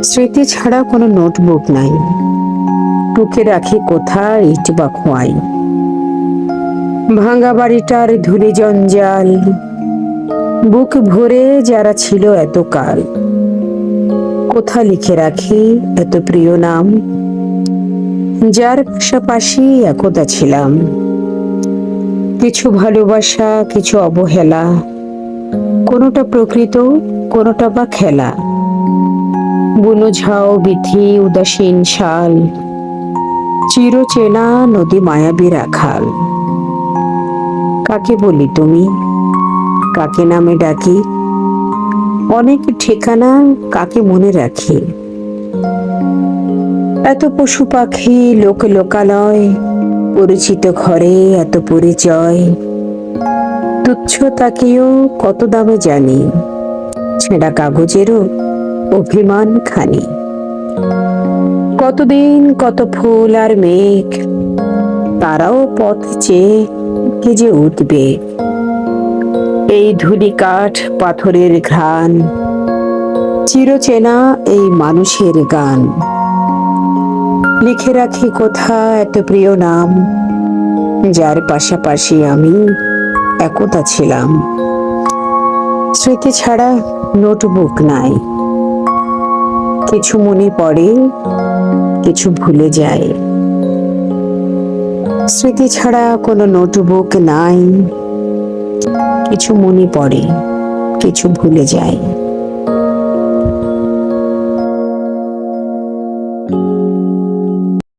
স্মৃতি ছাড়া কোনো নোটবুক নাই, টুকে রাখি কোথায় ইট বা খোয়াই। ভাঙা বাড়িটার ধূলি জঞ্জাল, বুক ভরে যারা ছিল এতকাল। কোথা লিখে রাখি এত প্রিয় নাম, যার পাশাপাশি একতা ছিলাম। কিছু ভালোবাসা, কিছু অবহেলা, কোনোটা প্রকৃত, কোনোটা বা খেলা। বুনো ঝাও বিথি উদাসীন শাল, চিরচেনা নদী মায়াবী রাখাল। কাকে বলি তুমি, কাকে নামে ডাকি, অনেক ঠিকানা কাকে মনে রাখি। এত পশু পাখি লোক লোকালয়, পরিচিত ঘরে এত পরিচয়। তুচ্ছ তাকেও কত দামে জানি, ছেঁড়া কাগজেরও অভিমান খানি। কতদিন কত ফুল আর মেঘ, তারাও পথ চেয়ে কে যে উঠবে। এই ধূলি কাঠ পাথরের ঘ্রাণ, চিরচেনা এই মানুষের গান। লিখে রাখি কোথা এত প্রিয় নাম, যার পাশাপাশি আমি একতা ছিলাম। স্মৃতি ছাড়া নোটবুক নাই, কিছু মনে পড়ে, কিছু ভুলে যায়। স্মৃতি ছাড়া কোনো নোটবুক নাই, কিছু মনে পড়ে, কিছু ভুলে যায়।